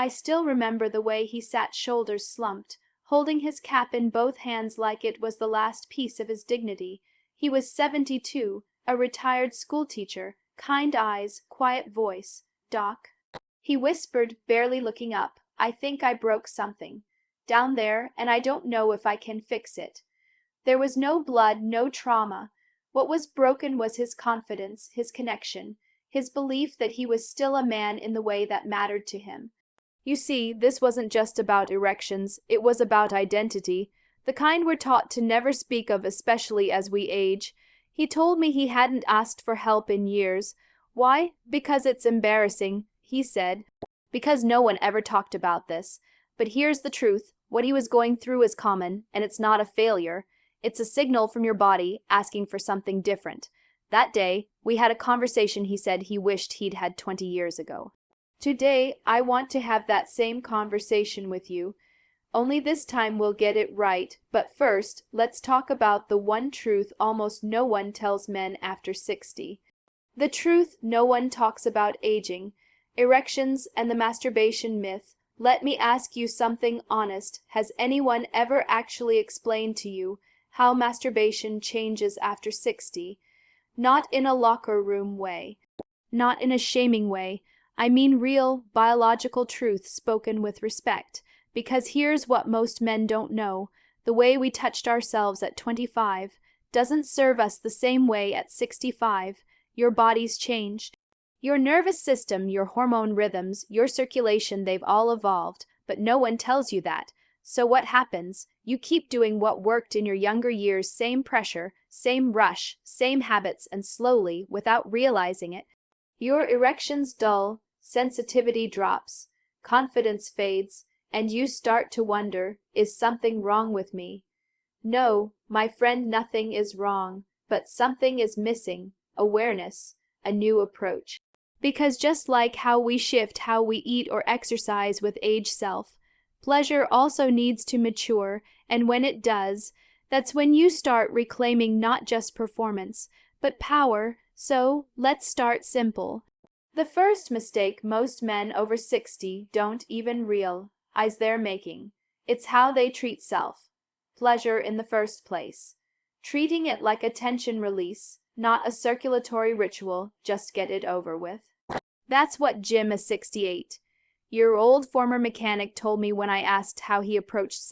I still remember the way he sat, shoulders slumped, holding his cap in both hands like it was the last piece of his dignity. He was 72, a retired schoolteacher, kind eyes, quiet voice. "Doc," he whispered, barely looking up, "I think I broke something down there, and I don't know if I can fix it." There was no blood, no trauma. What was broken was his confidence, his connection, his belief that he was still a man in the way that mattered to him. You see, this wasn't just about erections, it was about identity, the kind we're taught to never speak of, especially as we age. He told me he hadn't asked for help in years. Why? Because it's embarrassing, he said. Because no one ever talked about this. But here's the truth, what he was going through is common, and it's not a failure. It's a signal from your body asking for something different. That day, we had a conversation he said he wished he'd had 20 years ago. Today, I want to have that same conversation with you, only this time we'll get it right. But first, let's talk about the one truth almost no one tells men after 60. The truth no one talks about aging, erections, and the masturbation myth. Let me ask you something honest. Has anyone ever actually explained to you how masturbation changes after 60? Not in a locker room way, not in a shaming way. I mean real, biological truth spoken with respect, because here's what most men don't know. The way we touched ourselves at 25 doesn't serve us the same way at 65. Your body's changed. Your nervous system, your hormone rhythms, your circulation, they've all evolved, but no one tells you that. So what happens? You keep doing what worked in your younger years, same pressure, same rush, same habits, and slowly, without realizing it, your erections dull, sensitivity drops, confidence fades, and you start to wonder, is something wrong with me? No, my friend, nothing is wrong, but something is missing, awareness, a new approach. Because just like how we shift how we eat or exercise with age, pleasure also needs to mature, and when it does, that's when you start reclaiming not just performance, but power. So, let's start simple. The first mistake most men over 60 don't even realize they're making, it's how they treat pleasure in the first place. Treating it like a tension release, not a circulatory ritual, just get it over with. That's what Jim, a 68-year-old former mechanic, told me when I asked how he approached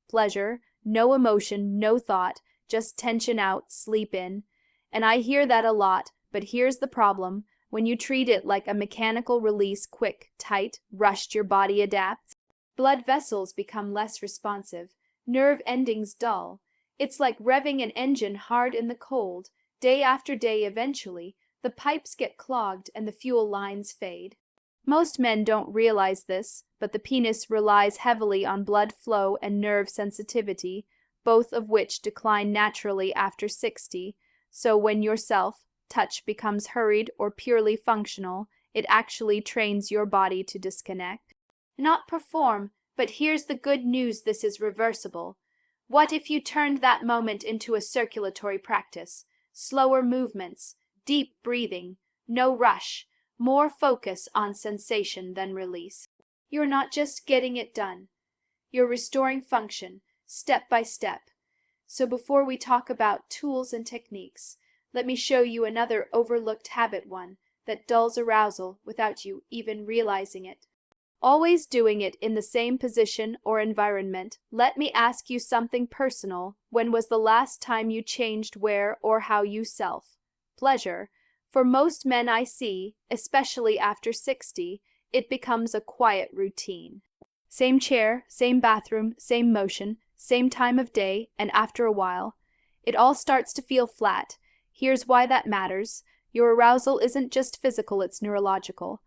pleasure, no emotion, no thought, just tension out, sleep in. And I hear that a lot, but here's the problem. When you treat it like a mechanical release, quick, tight, rushed, your body adapts. Blood vessels become less responsive, nerve endings dull. It's like revving an engine hard in the cold. Day after day, eventually, the pipes get clogged and the fuel lines fade. Most men don't realize this, but the penis relies heavily on blood flow and nerve sensitivity, both of which decline naturally after 60. So when your touch becomes hurried or purely functional, it actually trains your body to disconnect, not perform. But here's the good news, this is reversible. What if you turned that moment into a circulatory practice? Slower movements, deep breathing, no rush, more focus on sensation than release. You're not just getting it done, you're restoring function, step by step. So before we talk about tools and techniques, let me show you another overlooked habit, one that dulls arousal without you even realizing it. Always doing it in the same position or environment. Let me ask you something personal. When was the last time you changed where or how you pleasure? For most men I see, especially after 60, it becomes a quiet routine. Same chair, same bathroom, same motion, same time of day, and after a while, it all starts to feel flat. Here's why that matters. Your arousal isn't just physical, it's neurological.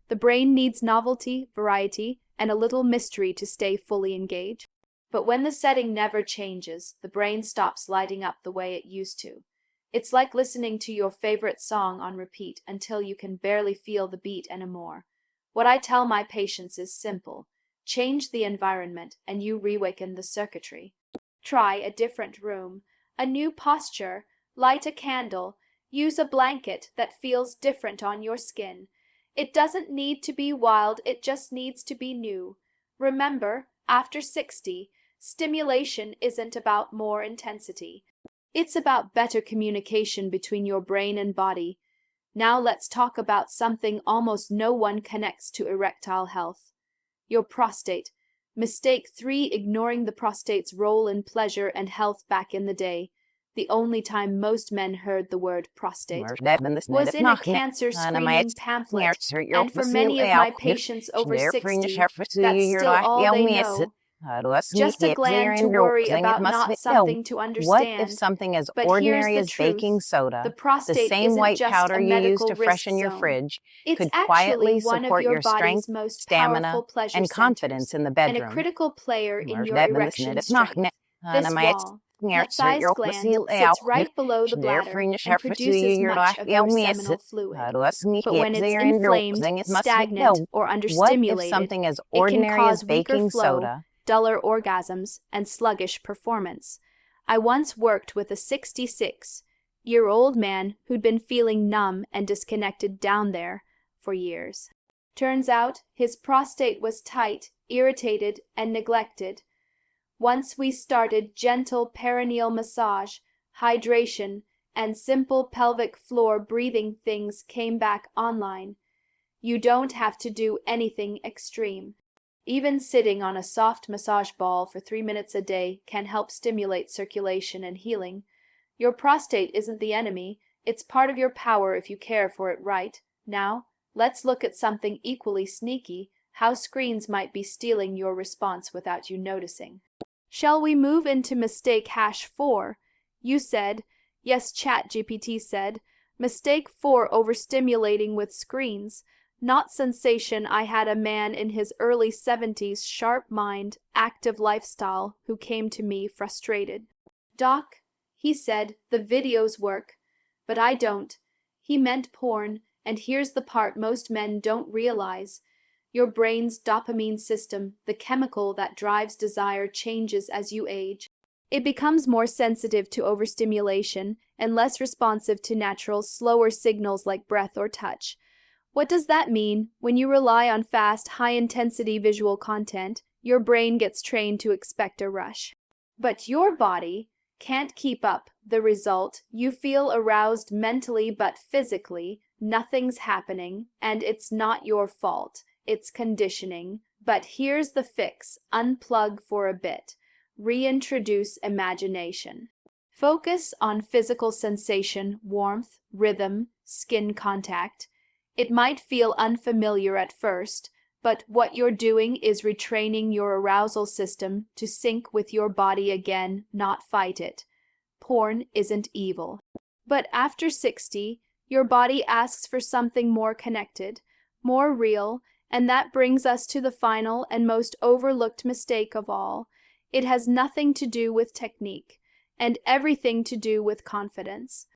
The brain needs novelty, variety, and a little mystery to stay fully engaged. But when the setting never changes, the brain stops lighting up the way it used to. It's like listening to your favorite song on repeat until you can barely feel the beat anymore. What I tell my patients is simple. Change the environment and you reawaken the circuitry. Try a different room, a new posture, light a candle, use a blanket that feels different on your skin. It doesn't need to be wild, it just needs to be new. Remember, after 60, stimulation isn't about more intensity. It's about better communication between your brain and body. Now let's talk about something almost no one connects to erectile health. Your prostate. Mistake 3: ignoring the prostate's role in pleasure and health back in the day. The only time most men heard the word prostate was in a cancer screening pamphlet, and for many of my patients over 60, that's still all they know. Just a gland to worry about, not something to understand. What if something as But ordinary here's as the truth. baking soda, The prostate the same isn't white just powder a you use medical to risk freshen your zone. fridge, It's could actually quietly one of support your your strength, body's most stamina, powerful pleasure and confidence centers, in the and a bedroom. critical player in your erection strength. This wall, Methy's gland, sits right below the bladder and produces much of your seminal fluid. But when it's inflamed, stagnant, or understimulated, it can cause weaker flow, duller orgasms, and sluggish performance. I once worked with a 66-year-old man who'd been feeling numb and disconnected down there for years. Turns out his prostate was tight, irritated, and neglected. Once we started gentle perineal massage, hydration, and simple pelvic floor breathing, things came back online. You don't have to do anything extreme. Even sitting on a soft massage ball for 3 minutes a day can help stimulate circulation and healing. Your prostate isn't the enemy, it's part of your power if you care for it right. Now, let's look at something equally sneaky: how screens might be stealing your response without you noticing. Shall we move into mistake #4? You said, yes, ChatGPT said, mistake 4: overstimulating with screens. Not sensation. I had a man in his early 70s, sharp mind, active lifestyle, who came to me frustrated. Doc, he said, the videos work, but I don't. He meant porn, and here's the part most men don't realize. Your brain's dopamine system, the chemical that drives desire, changes as you age. It becomes more sensitive to overstimulation and less responsive to natural, slower signals like breath or touch. What does that mean? When you rely on fast, high-intensity visual content, your brain gets trained to expect a rush. But your body can't keep up. The result, you feel aroused mentally but physically, nothing's happening, and it's not your fault. It's conditioning. But here's the fix: unplug for a bit. Reintroduce imagination. Focus on physical sensation, warmth, rhythm, skin contact. It might feel unfamiliar at first, but what you're doing is retraining your arousal system to sync with your body again, not fight it. Porn isn't evil. But after 60, your body asks for something more connected, more real, and that brings us to the final and most overlooked mistake of all. It has nothing to do with technique, and everything to do with confidence.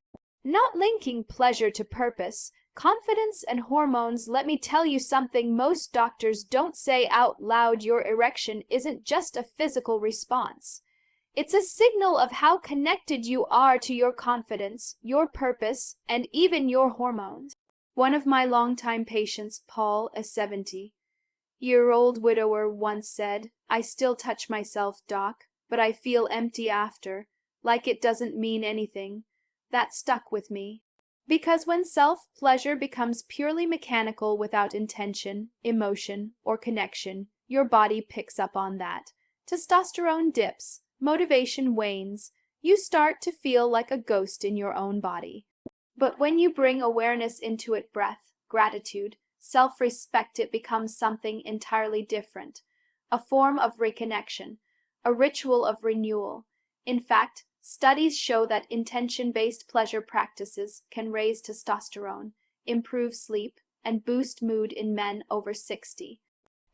Not linking pleasure to purpose, confidence and hormones. Let me tell you something most doctors don't say out loud: your erection isn't just a physical response. It's a signal of how connected you are to your confidence, your purpose, and even your hormones. One of my longtime patients, Paul, a 70-year-old widower, once said, I still touch myself, doc, but I feel empty after, like it doesn't mean anything. That stuck with me. Because when self-pleasure becomes purely mechanical without intention, emotion, or connection, your body picks up on that. Testosterone dips, motivation wanes, you start to feel like a ghost in your own body. But when you bring awareness into it, breath, gratitude, self-respect, it becomes something entirely different. A form of reconnection, a ritual of renewal. In fact, studies show that intention-based pleasure practices can raise testosterone, improve sleep, and boost mood in men over 60.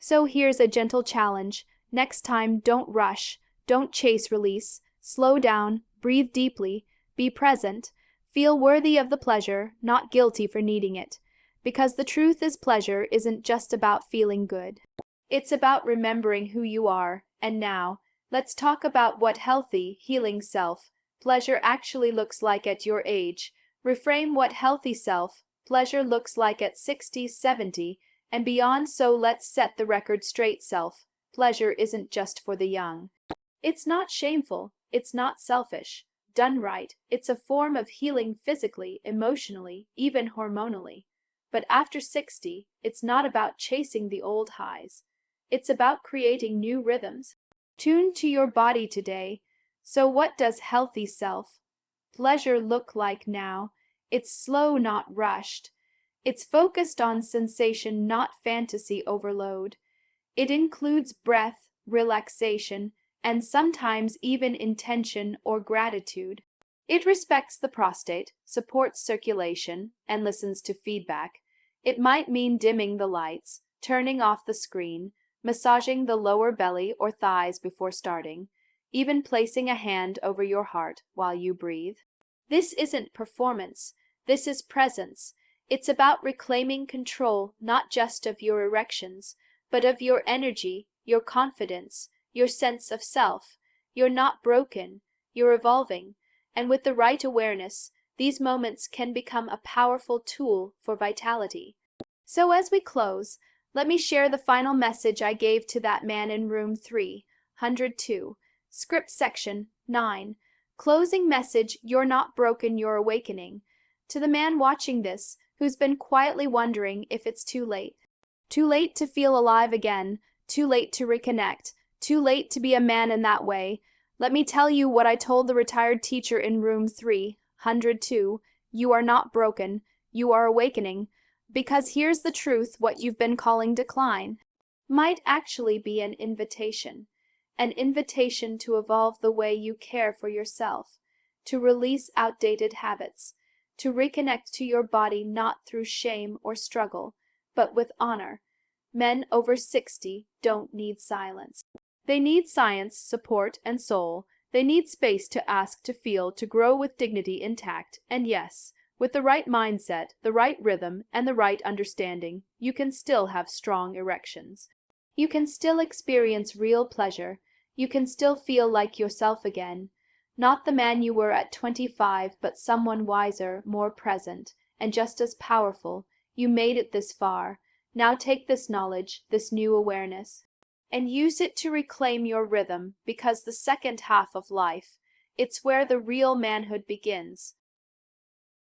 So here's a gentle challenge. Next time, don't rush, don't chase release, slow down, breathe deeply, be present, feel worthy of the pleasure, not guilty for needing it. Because the truth is, pleasure isn't just about feeling good. It's about remembering who you are. And now, let's talk about what healthy, healing self-pleasure actually looks like at your age. Reframe what healthy self pleasure looks like at 60, 70, and beyond. So let's set the record straight, self. Pleasure isn't just for the young. It's not shameful, it's not selfish. Done right, it's a form of healing physically, emotionally, even hormonally. But after 60, it's not about chasing the old highs. It's about creating new rhythms. Tuned to your body today. So what does healthy self pleasure look like now? It's slow, not rushed. It's focused on sensation, not fantasy overload. It includes breath, relaxation, and sometimes even intention or gratitude. It respects the prostate, supports circulation, and listens to feedback. It might mean dimming the lights, turning off the screen, massaging the lower belly or thighs before starting, even placing a hand over your heart while you breathe. This isn't performance, this is presence. It's about reclaiming control not just of your erections, but of your energy, your confidence, your sense of self. You're not broken, you're evolving, and with the right awareness, these moments can become a powerful tool for vitality. So as we close, let me share the final message I gave to that man in room 302. Script section 9. Closing message: you're not broken, you're awakening. To the man watching this, who's been quietly wondering if it's too late. Too late to feel alive again, too late to reconnect, too late to be a man in that way. Let me tell you what I told the retired teacher in room 302. You are not broken, you are awakening. Because here's the truth: what you've been calling decline might actually be an invitation to evolve the way you care for yourself, to release outdated habits, to reconnect to your body not through shame or struggle, but with honor. Men over 60 don't need silence. They need science, support, and soul. They need space to ask, to feel, to grow with dignity intact. And yes, with the right mindset, the right rhythm, and the right understanding, you can still have strong erections. You can still experience real pleasure. You can still feel like yourself again. Not the man you were at 25, but someone wiser, more present, and just as powerful. You made it this far. Now take this knowledge, this new awareness, and use it to reclaim your rhythm, because the second half of life, it's where the real manhood begins.